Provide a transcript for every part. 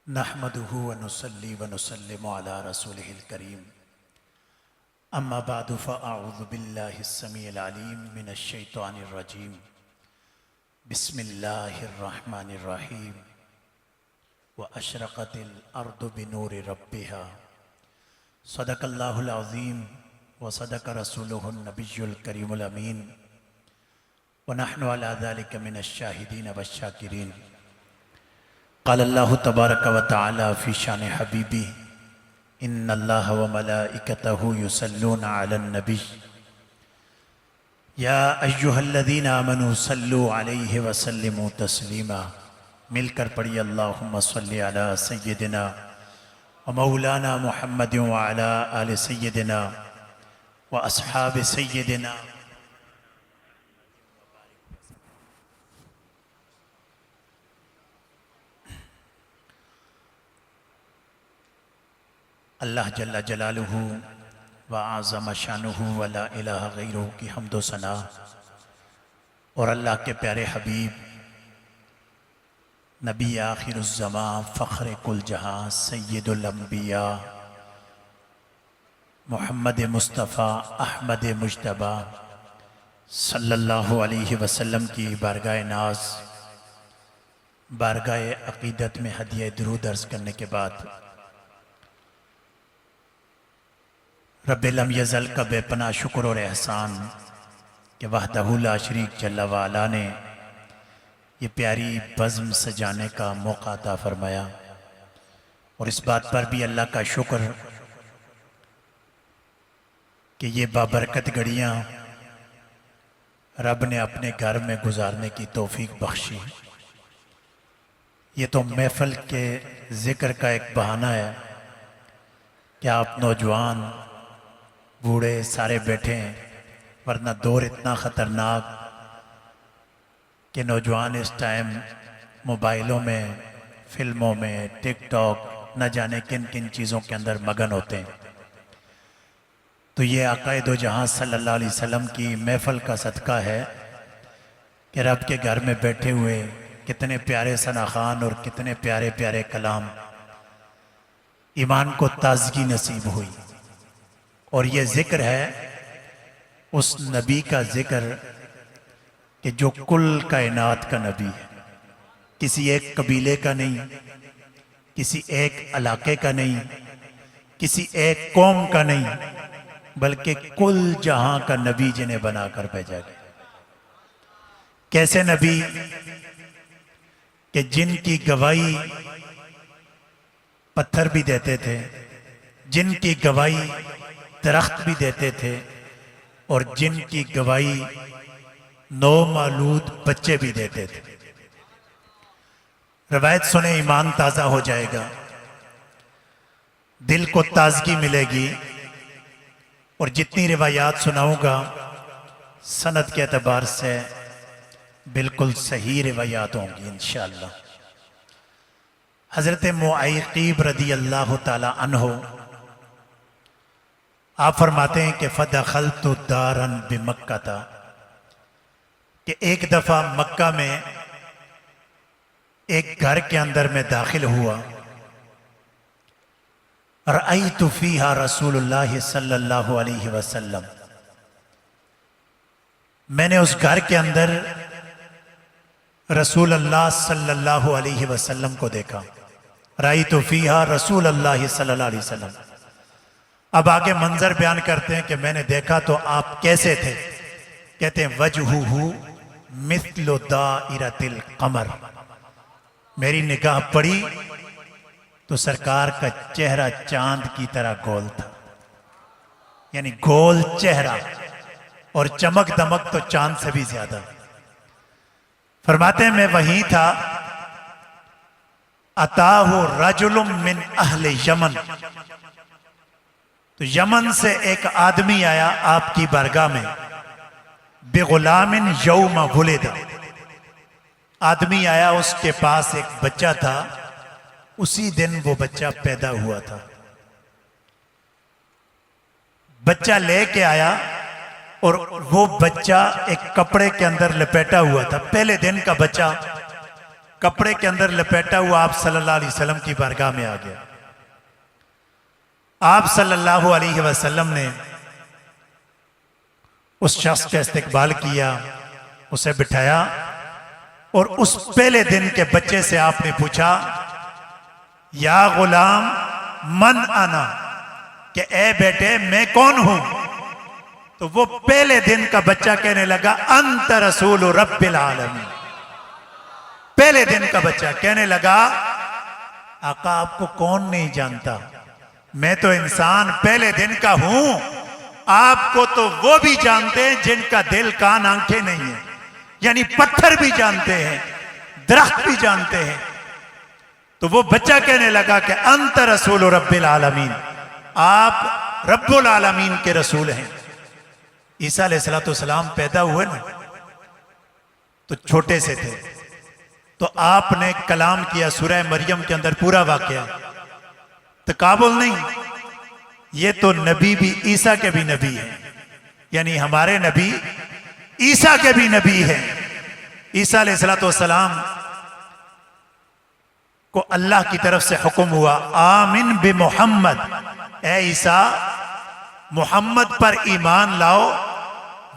نحمده ونصلي ونسلم على رسوله الكريم اما بعد فاعوذ بالله السميع العليم من الشيطان الرجيم بسم الله الرحمن الرحيم واشرقت الارض بنور ربها صدق الله العظيم وصدق رسوله النبي الكريم الامين ونحن على ذلك من الشاهدين والشاكرين قال اللہ تبارک و تعالی فی شان حبیبی ان اللہ و ملائکتہ یصلون علی النبی یا ایہا الذین آمنوا صلوا علیہ وسلموا تسلیما۔ مل کر پڑھی اللہم صلی علی سیدنا و مولانا محمد وعلی آل سیدنا و اصحاب سیدنا۔ اللہ جل جلالہ و اعظم شانہ و لا الہ غیرہ کی حمد و ثنا اور اللہ کے پیارے حبیب نبی آخر الزمان فخر کل جہاں سید الانبیاء محمد مصطفیٰ احمد مجتبیٰ صلی اللہ علیہ وسلم کی بارگاہ ناز بارگاہ عقیدت میں ہدیہ درود عرض کرنے کے بعد رب لم یزل کا بے پناہ شکر اور احسان کہ وحدہ لا شریک جل وعلا نے یہ پیاری بزم سجانے کا موقع عطا فرمایا، اور اس بات پر بھی اللہ کا شکر کہ یہ بابرکت گھڑیاں رب نے اپنے گھر میں گزارنے کی توفیق بخشی۔ یہ تو محفل کے ذکر کا ایک بہانہ ہے کہ آپ نوجوان بوڑھے سارے بیٹھے ہیں، ورنہ دور اتنا خطرناک کہ نوجوان اس ٹائم موبائلوں میں، فلموں میں، ٹک ٹاک، نہ جانے کن کن چیزوں کے اندر مگن ہوتے ہیں۔ تو یہ آقا دو جہاں صلی اللہ علیہ وسلم کی محفل کا صدقہ ہے کہ رب کے گھر میں بیٹھے ہوئے کتنے پیارے ثناخوان اور کتنے پیارے پیارے کلام، ایمان کو تازگی نصیب ہوئی۔ اور یہ ذکر ہے اس نبی کا ذکر کہ جو کل کائنات کا نبی ہے، کسی ایک قبیلے کا نہیں، کسی ایک علاقے کا نہیں، کسی ایک قوم کا نہیں، بلکہ کل جہاں کا نبی جنہیں بنا کر بھیجا گیا۔ کیسے نبی کہ جن کی گواہی پتھر بھی دیتے تھے، جن کی گواہی درخت بھی دیتے تھے، اور جن کی گواہی نومولود بچے بھی دیتے تھے۔ روایت سنیں ایمان تازہ ہو جائے گا، دل کو تازگی ملے گی، اور جتنی روایات سناؤں گا سند کے اعتبار سے بالکل صحیح روایات ہوں گی انشاءاللہ۔ حضرت معیقیب رضی اللہ تعالی عنہ آپ فرماتے ہیں کہ فَدَخَلْتُ دَارًا بِمَكَّةَ، کہ ایک دفعہ مکہ میں ایک گھر کے اندر میں داخل ہوا، رَأَيْتُ فِيهَا رسول اللہ صلی اللہ علیہ وسلم، میں نے اس گھر کے اندر رسول اللہ صلی اللہ علیہ وسلم کو دیکھا۔ رَأَيْتُ فِيهَا رسول اللہ صلی اللہ علیہ وسلم، اب آگے منظر بیان کرتے ہیں کہ میں نے دیکھا تو آپ کیسے تھے؟ کہتے ہیں وجہہ مثل دائرۃ القمر، میری نگاہ پڑی تو سرکار کا چہرہ چاند کی طرح گول تھا، یعنی گول چہرہ، اور چمک دمک تو چاند سے بھی زیادہ۔ فرماتے ہیں میں وہیں تھا، اتاہ رجل من اہل یمن، تو یمن سے ایک آدمی آیا آپ کی بارگاہ میں، بغلام یوم ولد، آدمی آیا اس کے پاس ایک بچہ تھا، اسی دن وہ بچہ پیدا ہوا تھا۔ بچہ لے کے آیا اور وہ بچہ ایک کپڑے کے اندر لپیٹا ہوا تھا، پہلے دن کا بچہ کپڑے کے اندر لپیٹا ہوا آپ صلی اللہ علیہ وسلم کی بارگاہ میں آ گیا۔ آپ صلی اللہ علیہ وسلم نے اس شخص کا استقبال کیا، اسے بٹھایا اور اس پہلے دن کے بچے سے آپ نے پوچھا، یا غلام من انا، کہ اے بیٹے میں کون ہوں؟ تو وہ پہلے دن کا بچہ کہنے لگا انت رسول رب العالمین۔ پہلے دن کا بچہ کہنے لگا آقا آپ کو کون نہیں جانتا، میں تو انسان پہلے دن کا ہوں، آپ کو تو وہ بھی جانتے ہیں جن کا دل کان آنکھیں نہیں ہیں، یعنی پتھر بھی جانتے ہیں، درخت بھی جانتے ہیں۔ تو وہ بچہ کہنے لگا کہ انت رسول رب العالمین، آپ رب العالمین کے رسول ہیں۔ عیسیٰ علیہ السلام پیدا ہوئے نا تو چھوٹے سے تھے، تو آپ نے کلام کیا سورہ مریم کے اندر پورا واقعہ، تقابل نہیں، یہ تو نبی بھی عیسیٰ کے بھی نبی ہیں، یعنی ہمارے نبی عیسیٰ کے بھی نبی ہیں۔ عیسیٰ علیہ السلام کو اللہ کی طرف سے حکم ہوا آمن بمحمد، اے عیسیٰ محمد پر ایمان لاؤ،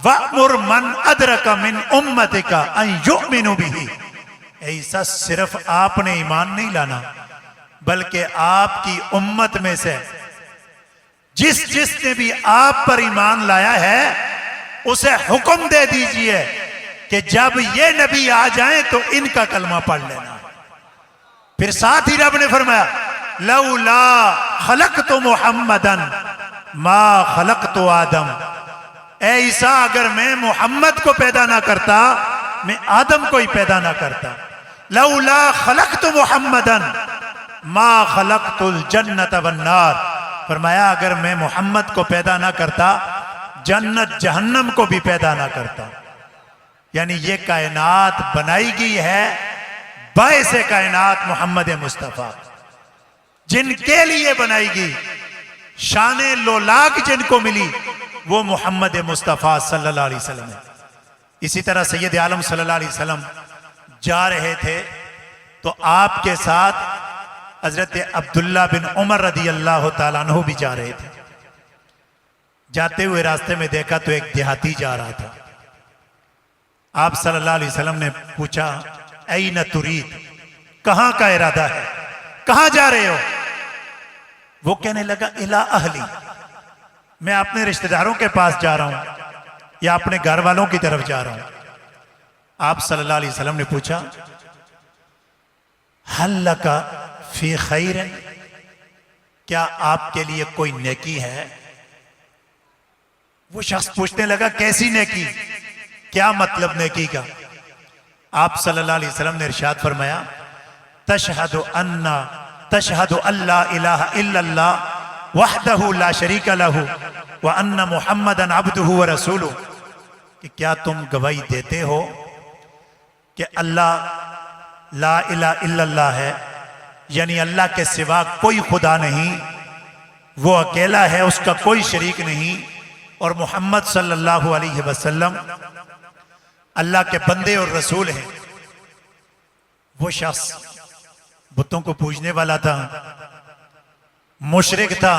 وَأْمُرْ مَنْ أَدْرَكَ مِنْ أُمَّتِكَ أَنْ يُؤْمِنُوا بِهِ۔ اے عیسیٰ صرف آپ نے ایمان نہیں لانا، بلکہ آپ کی امت میں سے جس نے بھی آپ پر ایمان لایا ہے اسے حکم دے دیجئے کہ جب یہ نبی آ جائیں تو ان کا کلمہ پڑھ لینا۔ پھر ساتھ ہی رب نے فرمایا لولا خلقت محمدا ما خلقت آدم، اے عیسیٰ اگر میں محمد کو پیدا نہ کرتا میں آدم کو ہی پیدا نہ کرتا۔ لولا خلقت محمدا ما خلقت الجنت والنار، فرمایا اگر میں محمد کو پیدا نہ کرتا جنت جہنم کو بھی پیدا نہ کرتا۔ یعنی یہ کائنات بنائی گئی ہے باعث کائنات محمد مصطفیٰ، جن کے لیے بنائی گئی، شان لولاک جن کو ملی وہ محمد مصطفیٰ صلی اللہ علیہ وسلم ہے۔ اسی طرح سید عالم صلی اللہ علیہ وسلم جا رہے تھے تو آپ کے ساتھ حضرت عبداللہ بن عمر رضی اللہ تعالیٰ عنہ بھی جا رہے تھے۔ جاتے ہوئے راستے میں دیکھا تو ایک دیہاتی جا رہا تھا۔ آپ صلی اللہ علیہ وسلم نے پوچھا این ترید، کہاں کا ارادہ ہے، کہاں جا رہے ہو؟ وہ کہنے لگا الی اہلی، میں اپنے رشتہ داروں کے پاس جا رہا ہوں یا اپنے گھر والوں کی طرف جا رہا ہوں۔ آپ صلی اللہ علیہ وسلم نے پوچھا حل لک فی خیر، کیا آپ کے لیے کوئی نیکی ہے؟ وہ شخص پوچھنے لگا کیسی نیکی، کیا مطلب نیکی کا؟ آپ صلی اللہ علیہ وسلم نے ارشاد فرمایا تشہد ان لا الہ الا اللہ وحدہ لا شریک لہ وان محمدا عبدہ ورسولہ، کہ کیا تم گواہی دیتے ہو کہ اللہ لا الہ الا اللہ ہے، یعنی اللہ کے سوا کوئی خدا نہیں، وہ اکیلا ہے، اس کا کوئی شریک نہیں، اور محمد صلی اللہ علیہ وسلم اللہ کے بندے اور رسول ہیں۔ وہ شخص بتوں کو پوجنے والا تھا، مشرک تھا،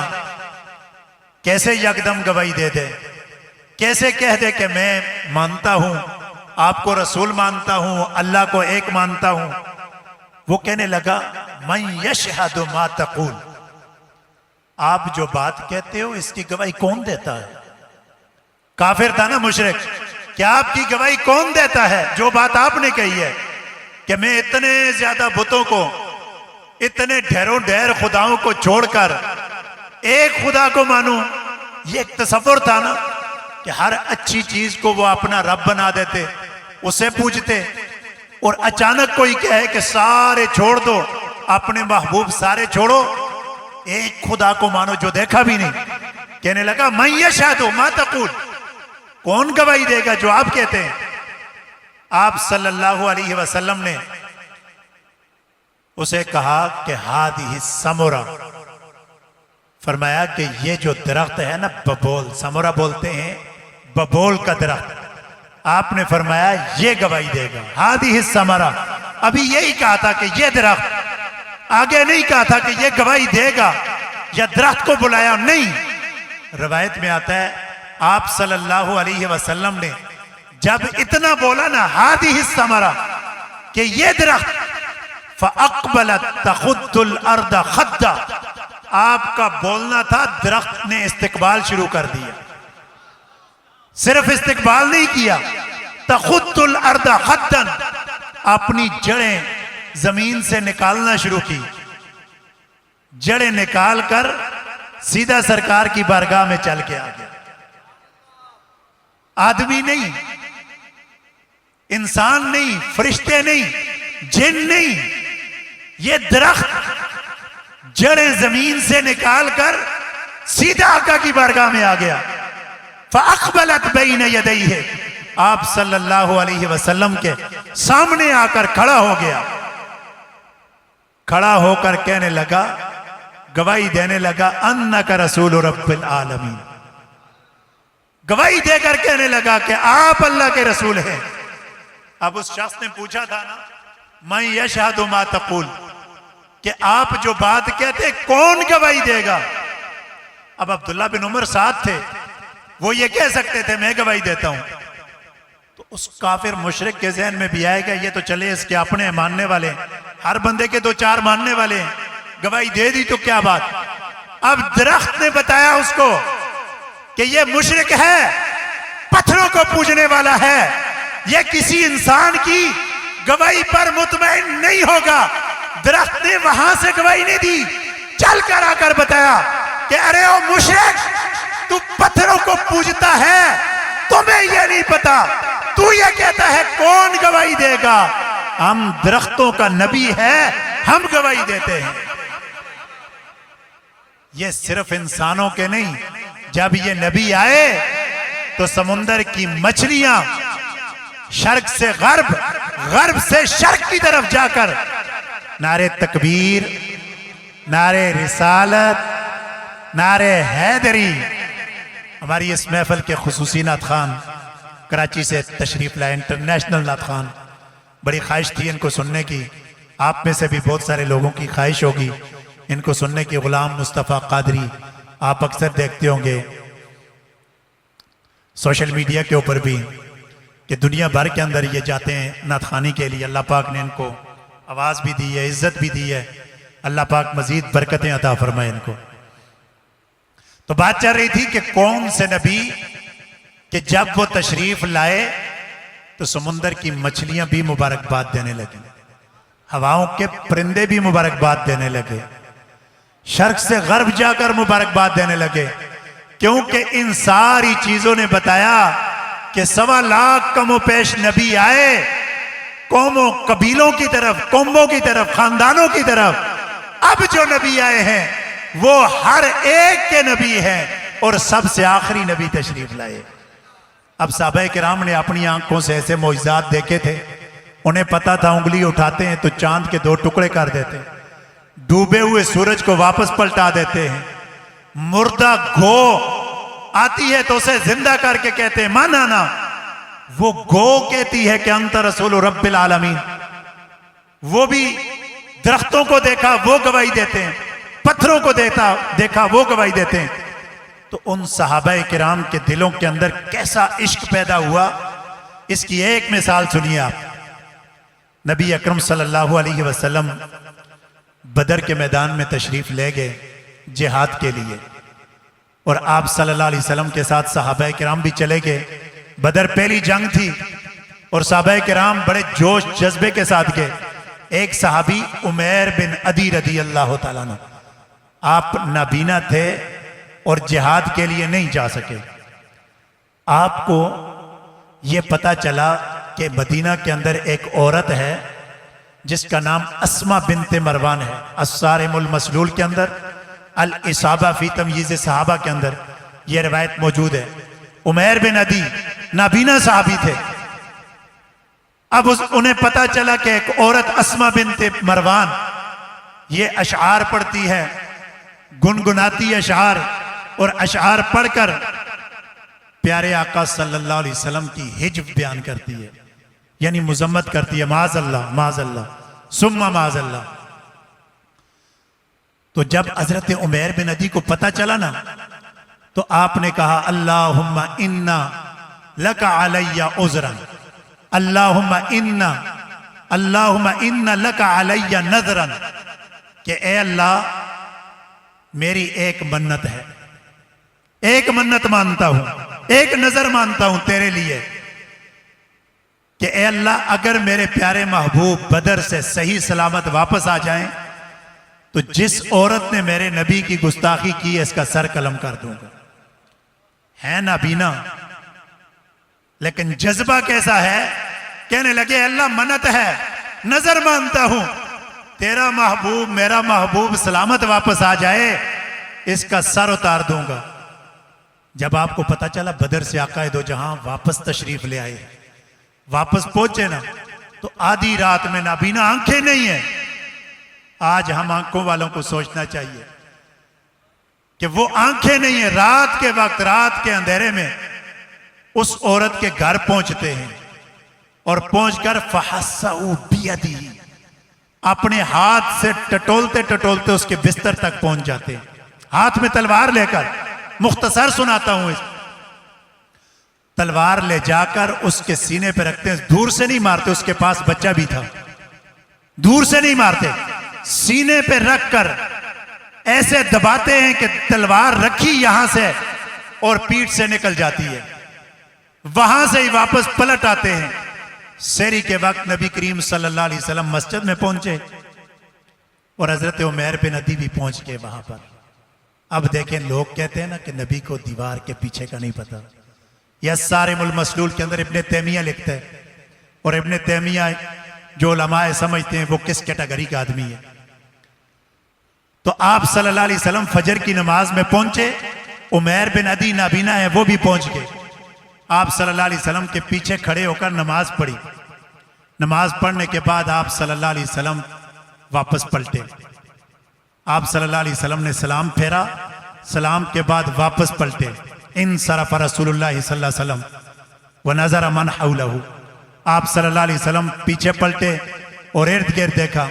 کیسے یکدم گواہی دے دے، کیسے کہہ دے کہ میں مانتا ہوں، آپ کو رسول مانتا ہوں، اللہ کو ایک مانتا ہوں؟ وہ کہنے لگا من یشہد ما تقول، آپ جو بات کہتے ہو اس کی گواہی کون دیتا ہے؟ کافر تھا نا، مشرک، کہ آپ کی گواہی کون دیتا ہے جو بات آپ نے کہی ہے کہ میں اتنے زیادہ بتوں کو، اتنے ڈھیروں ڈھیر خداؤں کو چھوڑ کر ایک خدا کو مانوں؟ یہ ایک تصور تھا نا کہ ہر اچھی چیز کو وہ اپنا رب بنا دیتے، اسے پوجتے، اور اچانک کوئی کہے کہ سارے چھوڑ دو، اپنے محبوب سارے چھوڑو، ایک خدا کو مانو جو دیکھا بھی نہیں۔ کہنے لگا من یشہد ما تقول، کون گواہی دے گا جو آپ کہتے ہیں؟ آپ صلی اللہ علیہ وسلم نے اسے کہا کہ ہادہ سمرہ، فرمایا کہ یہ جو درخت ہے نا ببول، سمرہ بولتے ہیں ببول کا درخت، آپ نے فرمایا یہ گواہی دے گا، ہادہ سمرہ، ابھی یہی کہا تھا کہ یہ درخت، آگے نہیں کہا تھا کہ یہ گواہی دے گا یا درخت کو بلایا نہیں. روایت میں آتا ہے آپ صلی اللہ علیہ وسلم نے جب اتنا بولا نا ہادی الثمرہ کہ یہ درخت، فَأَقْبَلَتْ تَخُدُّ الْأَرْضَ خَدًّا، آپ کا بولنا تھا درخت نے استقبال شروع کر دیا. صرف استقبال نہیں کیا، تَخُدُّ الْأَرْضَ خَدًّا، اپنی جڑیں زمین سے نکالنا شروع کی. جڑیں نکال کر سیدھا سرکار کی بارگاہ میں چل کے آ گیا. آدمی نہیں، انسان نہیں، فرشتے نہیں، جن نہیں، یہ درخت جڑیں زمین سے نکال کر سیدھا آقا کی بارگاہ میں آ گیا. فَأَقْبَلَتْ بَيْنَ يَدَيْهِ، آپ صلی اللہ علیہ وسلم کے سامنے آ کر کھڑا ہو گیا. کھڑا ہو کر کہنے لگا، گواہی دینے لگا، اَنَّكَ رَسُولُ رَبِّ الْعَالَمِينَ، گواہی دے کر کہنے لگا کہ آپ اللہ کے رسول ہیں. اب اس شخص نے پوچھا تھا نا، مَن يَشْهَدُ مَا تَقُولُ، کہ آپ جو بات کہتے کون گواہی دے گا؟ اب عبداللہ بن عمر ساتھ تھے، وہ یہ کہہ سکتے تھے میں گواہی دیتا ہوں. تو اس کافر مشرک کے ذہن میں بھی آئے گا یہ تو چلے اس کے اپنے ماننے والے، ہر بندے کے دو چار ماننے والے ہیں، گواہی دے دی تو کیا بات. اب درخت نے بتایا اس کو کہ یہ مشرک ہے، پتھروں کو پوجنے والا ہے، یہ کسی انسان کی گواہی پر مطمئن نہیں ہوگا. درخت نے وہاں سے گواہی نہیں دی، چل کر آ کر بتایا کہ ارے او مشرک، تو پتھروں کو پوجتا ہے، تمہیں یہ نہیں پتا، تو یہ کہتا ہے کون گواہی دے گا؟ ہم درختوں کا نبی ہے، ہم گواہی دیتے ہیں. یہ صرف انسانوں کے نہیں، جب یہ نبی آئے تو سمندر کی مچھلیاں شرق سے غرب، غرب سے شرق کی طرف جا کر نعرے تکبیر، نعرے رسالت، نعرے حیدری. ہماری اس محفل کے خصوصی نعت خوان کراچی سے تشریف لائے، انٹرنیشنل نعت خوان. بڑی خواہش تھی ان کو سننے کی، آپ میں سے بھی بہت سارے لوگوں کی خواہش ہوگی ان کو سننے کی. غلام مصطفیٰ قادری آپ اکثر دیکھتے ہوں گے سوشل میڈیا کے اوپر بھی کہ دنیا بھر کے اندر یہ جاتے ہیں نعت خوانی کے لیے. اللہ پاک نے ان کو آواز بھی دی ہے، عزت بھی دی ہے. اللہ پاک مزید برکتیں عطا فرمائے ان کو. تو بات چل رہی تھی کہ کون سے نبی کہ جب وہ تشریف لائے تو سمندر کی مچھلیاں بھی مبارکباد دینے لگی، ہواؤں کے پرندے بھی مبارکباد دینے لگے، شرق سے غرب جا کر مبارکباد دینے لگے. کیونکہ ان ساری چیزوں نے بتایا کہ 1.25 لاکھ کم و پیش نبی آئے، قوموں، قبیلوں کی طرف، قوموں کی طرف، خاندانوں کی طرف. اب جو نبی آئے ہیں وہ ہر ایک کے نبی ہیں اور سب سے آخری نبی تشریف لائے. اب صحابہ کرام نے اپنی آنکھوں سے ایسے معجزات دیکھے تھے، انہیں پتا تھا انگلی اٹھاتے ہیں تو چاند کے 2 ٹکڑے کر دیتے ہیں، ڈوبے ہوئے سورج کو واپس پلٹا دیتے ہیں، مردہ گو آتی ہے تو اسے زندہ کر کے کہتے ہیں مانا نا، وہ گو کہتی ہے کہ انت رسول رب العالمین. وہ بھی درختوں کو دیکھا وہ گواہی دیتے ہیں، پتھروں کو دیکھا وہ گواہی دیتے ہیں. تو ان صحابہ کرام کے دلوں کے اندر کیسا عشق پیدا ہوا، اس کی ایک مثال سنیے آپ. نبی اکرم صلی اللہ علیہ وسلم بدر کے میدان میں تشریف لے گئے جہاد کے لیے، اور آپ صلی اللہ علیہ وسلم کے ساتھ صحابہ کرام بھی چلے گئے. بدر پہلی جنگ تھی اور صحابہ کرام بڑے جوش جذبے کے ساتھ گئے. ایک صحابی عمیر بن عدی رضی اللہ تعالیٰ عنہ، آپ نابینا تھے اور جہاد کے لیے نہیں جا سکے. آپ کو یہ پتا چلا کہ مدینہ کے اندر ایک عورت ہے جس کا نام اسما بنت مروان ہے. الصارم المسلول کے اندر، الاصابہ فی تمییز صحابہ کے اندر یہ روایت موجود ہے. عمیر بن عدی نابینا صحابی تھے. اب انہیں پتا چلا کہ ایک عورت اسما بنت مروان یہ اشعار پڑھتی ہے، گنگناتی اشعار، اور اشعار پڑھ کر پیارے آقا صلی اللہ علیہ وسلم کی ہجو بیان کرتی ہے. یعنی مذمت کرتی ہے، معاذ اللہ معاذ اللہ ثم معاذ اللہ۔ تو جب حضرت عمیر بن عدی کو پتہ چلا نا تو آپ نے کہا اللہم انا لک علی عذرا، اللہم انا لک علی نذرا، کہ اے اللہ میری ایک منت ہے، ایک منت مانتا ہوں، ایک نظر مانتا ہوں تیرے لیے کہ اے اللہ اگر میرے پیارے محبوب بدر سے صحیح سلامت واپس آ جائیں تو جس عورت نے میرے نبی کی گستاخی کی ہے اس کا سر قلم کر دوں گا۔ ہے نابینا، لیکن جذبہ کیسا ہے؟ کہنے لگے اللہ منت ہے، نظر مانتا ہوں، تیرا محبوب میرا محبوب سلامت واپس آ جائے اس کا سر اتار دوں گا۔ جب آپ کو پتا چلا بدر سے آقا دو جہاں واپس تشریف لے آئے، واپس پہنچے نا تو آدھی رات میں نابینا آنکھیں نہیں ہیں۔ آج ہم آنکھوں والوں کو سوچنا چاہیے کہ وہ آنکھیں نہیں ہیں، رات کے وقت رات کے اندھیرے میں اس عورت کے گھر پہنچتے ہیں اور پہنچ کر فحسّؤ بیدی، اپنے ہاتھ سے ٹٹولتے ٹٹولتے اس کے بستر تک پہنچ جاتے ہیں، ہاتھ میں تلوار لے کر۔ مختصر سناتا ہوں، اس تلوار لے جا کر اس کے سینے پہ رکھتے ہیں، دور سے نہیں مارتے، اس کے پاس بچہ بھی تھا، دور سے نہیں مارتے، سینے پہ رکھ کر ایسے دباتے ہیں کہ تلوار رکھی یہاں سے اور پیٹھ سے نکل جاتی ہے، وہاں سے ہی واپس پلٹ آتے ہیں۔ سحری کے وقت نبی کریم صلی اللہ علیہ وسلم مسجد میں پہنچے اور حضرت عمیر بن عدی بھی پہنچ کے وہاں پر۔ اب دیکھیں لوگ کہتے ہیں نا کہ نبی کو دیوار کے پیچھے کا نہیں پتا۔ یہ صارم المسلول کے اندر ابن تیمیہ لکھتا ہے، اور ابن تیمیہ جو علماء سمجھتے ہیں وہ کس کیٹیگری کا آدمی ہے۔ تو آپ صلی اللہ علیہ وسلم فجر کی نماز میں پہنچے، عمیر بن عدی نابینا ہے وہ بھی پہنچ گئے، آپ صلی اللہ علیہ وسلم کے پیچھے کھڑے ہو کر نماز پڑھی۔ نماز پڑھنے کے بعد آپ صلی اللہ علیہ وسلم واپس پلٹے، آپ صلی اللہ علیہ وسلم نے سلام پھیرا، سلام کے بعد واپس پلٹے۔ انصرف رسول اللہ صلی اللہ علیہ وسلم ونظر من حولہ، آپ صلی اللہ علیہ وسلم پیچھے پلٹے اور ارد گرد دیکھا،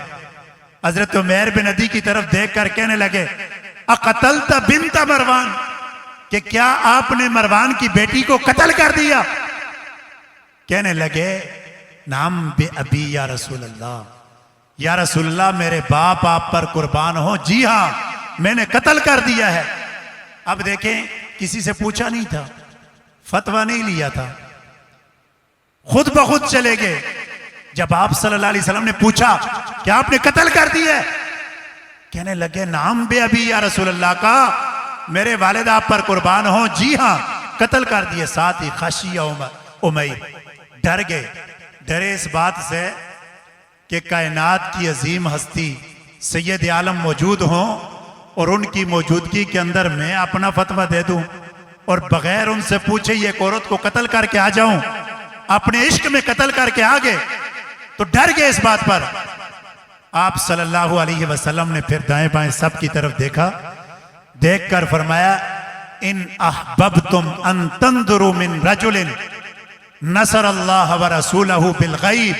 حضرت عمیر بن عدی کی طرف دیکھ کر کہنے لگے اقتلت بنت مروان، کہ کیا آپ نے مروان کی بیٹی کو قتل کر دیا؟ کہنے لگے نام بے ابی یا رسول اللہ، یا رسول اللہ میرے باپ آپ پر قربان ہو، جی ہاں میں نے قتل کر دیا ہے۔ اب دیکھیں کسی سے پوچھا نہیں تھا، فتویٰ نہیں لیا تھا، خود بخود چلے گئے۔ جب آپ صلی اللہ علیہ وسلم نے پوچھا کہ آپ نے قتل کر دیا ہے، کہنے لگے نام بے ابی یا رسول اللہ کا، میرے والد آپ پر قربان ہوں، جی ہاں قتل کر دیے۔ ساتھ ہی خشی عمیر، ڈر گئے، ڈرے اس بات سے کہ کائنات کی عظیم ہستی سید عالم موجود ہوں اور ان کی موجودگی کے اندر میں اپنا فتویٰ دے دوں اور بغیر ان سے پوچھے یہ ایک عورت کو قتل کر کے آ جاؤں، اپنے عشق میں قتل کر کے آگے، تو ڈر گئے اس بات پر۔ آپ صلی اللہ علیہ وسلم نے پھر دائیں بائیں سب کی طرف دیکھا، دیکھ کر فرمایا ان احببتم ان تنظروا من رجل نصر اللہ ورسولہ بالغیب،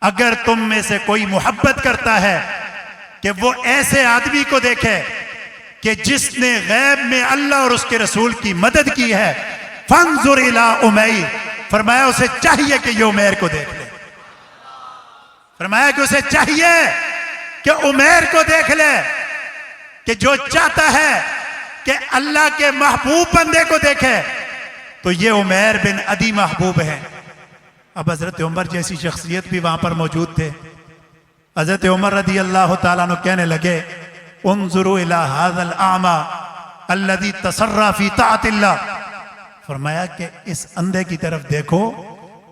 اگر تم میں سے کوئی محبت کرتا ہے کہ وہ ایسے آدمی کو دیکھے کہ جس نے غیب میں اللہ اور اس کے رسول کی مدد کی ہے، فانظر الی عمیر، فرمایا اسے چاہیے کہ یہ عمیر کو دیکھ لے، فرمایا کہ اسے چاہیے کہ عمیر کو دیکھ لے، کہ جو چاہتا ہے کہ اللہ کے محبوب بندے کو دیکھے تو یہ عمیر بن عدی محبوب ہیں۔ اب حضرت عمر جیسی شخصیت بھی وہاں پر موجود تھے۔ حضرت عمر رضی اللہ تعالیٰ عنہ کہنے لگے انظروا الی ھذا الاعمى الذی تسرع فی طاعت اللہ، فرمایا کہ اس اندھے کی طرف دیکھو،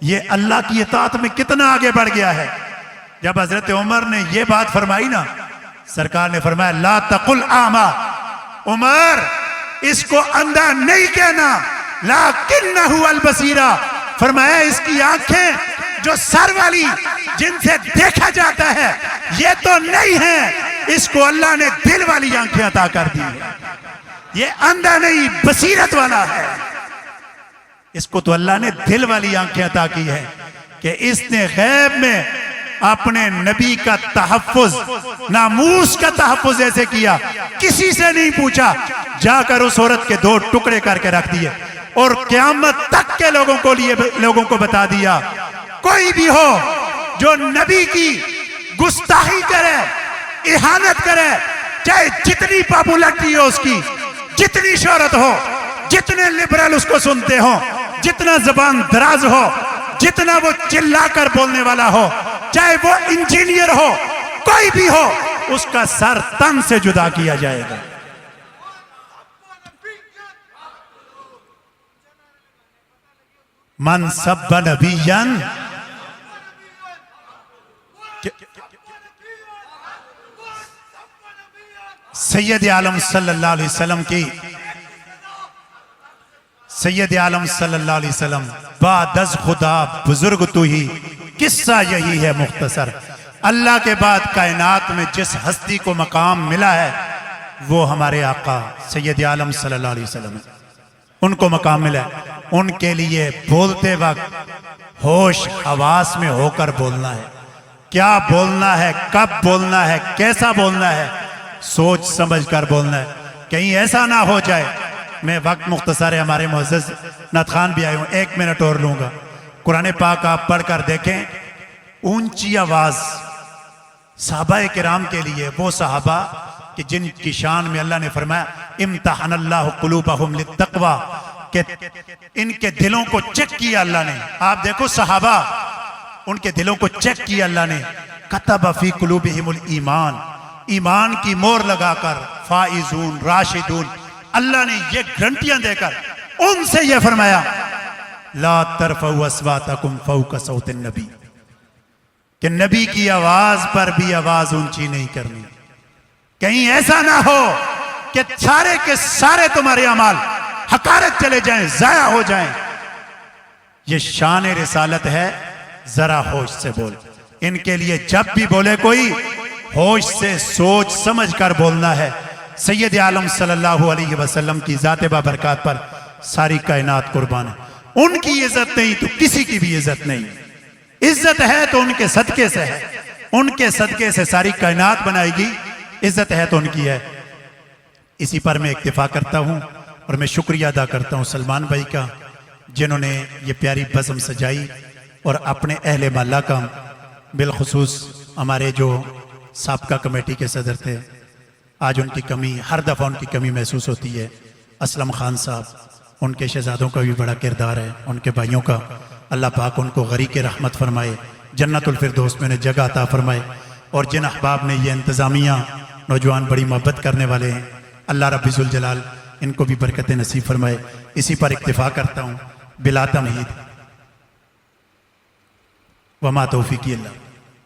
یہ اللہ کی اطاعت میں کتنا آگے بڑھ گیا ہے۔ جب حضرت عمر نے یہ بات فرمائی نا، سرکار نے فرمایا لا تقل اعمى، عمر اس کو اندھا نہیں کہنا، لکنہ البصیرہ، فرمایا اس کی آنکھیں جو سر والی جن سے دیکھا جاتا ہے یہ تو نہیں ہیں، اس کو اللہ نے دل والی آنکھیں عطا کر دی ہے، یہ اندھا نہیں بصیرت والا ہے، اس کو تو اللہ نے دل والی آنکھیں عطا کی ہے۔ کہ اس نے غیب میں اپنے نبی کا تحفظ، ناموس کا تحفظ ایسے کیا، کسی سے نہیں پوچھا، جا کر اس عورت کے 2 ٹکڑے کر کے رکھ دیے اور قیامت تک کے لوگوں کو بتا دیا، کوئی بھی ہو جو نبی کی گستاخی کرے، اہانت کرے، چاہے جتنی پاپولرٹی ہو اس کی، جتنی شہرت ہو، جتنے لبرل اس کو سنتے ہو، جتنا زبان دراز ہو، جتنا وہ چلا کر بولنے والا ہو، چاہے وہ انجینئر ہو، کوئی بھی ہو، اس کا سر تن سے جدا کیا جائے گا۔ من سب نبیًا، سید عالم صلی اللہ علیہ وسلم کی، سید عالم صلی اللہ علیہ وسلم، بعد از خدا بزرگ تو ہی، قصہ یہی ہے مختصر۔ اللہ کے بعد کائنات میں جس ہستی کو مقام ملا ہے وہ ہمارے آقا سید عالم صلی اللہ علیہ وسلم ہے، ان کو مقام ملا ہے۔ ان کے لیے بولتے وقت ہوش حواس میں ہو کر بولنا ہے، کیا بولنا ہے، کب بولنا ہے، کیسا بولنا ہے، سوچ سمجھ کر بولنا ہے، کہیں ایسا نہ ہو جائے۔ میں وقت مختصر ہے، ہمارے معزز نعت خوان بھی آئے ہوں، 1 منٹ اور لوں گا۔ قرآن پاک آپ پڑھ کر دیکھیں، اونچی آواز صحابہ کرام کے لیے، وہ صحابہ کہ جن کی شان میں اللہ نے فرمایا امتحن اللہ قلوبہم للتقوی، کہ ان کے دلوں کو چیک کیا اللہ نے۔ آپ دیکھو صحابہ، ان کے دلوں کو چیک کیا اللہ نے، کتب فی قلوبہم الایمان، ایمان کی مور لگا کر، فائزون راشدون، اللہ نے یہ گرنٹیاں دے کر ان سے یہ فرمایا لا ترفعوا اصواتکم فوق صوت النبی، کہ نبی کی آواز پر بھی آواز اونچی نہیں کرنی، کہیں ایسا نہ ہو کہ سارے کے سارے تمہارے اعمال حقارت چلے جائیں، ضائع ہو جائیں۔ یہ شان رسالت ہے، ذرا ہوش سے بول۔ ان کے لیے جب بھی بولے کوئی، ہوش سے سوچ سمجھ کر بولنا ہے۔ سید عالم صلی اللہ علیہ وسلم کی ذات بابرکات پر ساری کائنات قربان ہے۔ ان کی عزت نہیں تو کسی کی بھی عزت نہیں، عزت ہے تو ان کے صدقے سے ہے، ان کے صدقے سے ساری کائنات بنائے گی، عزت ہے تو ان کی ہے۔ اسی پر میں اکتفا کرتا ہوں اور میں شکریہ ادا کرتا ہوں سلمان بھائی کا، جنہوں نے یہ پیاری بزم سجائی، اور اپنے اہل محلہ کا، بالخصوص ہمارے جو سابقہ کمیٹی کے صدر تھے، آج ان کی کمی، ہر دفعہ ان کی کمی محسوس ہوتی ہے۔ اسلم خان صاحب، ان کے شہزادوں کا بھی بڑا کردار ہے، ان کے بھائیوں کا، اللہ پاک ان کو غریق رحمت فرمائے، جنت الفردوس میں انہیں جگہ عطا فرمائے۔ اور جن احباب نے یہ انتظامیہ نوجوان بڑی محبت کرنے والے ہیں، اللہ رب ذوالجلال ان کو بھی برکت نصیب فرمائے۔ اسی پر اکتفا کرتا ہوں، بلا تمہید، وما توفیقی اللہ۔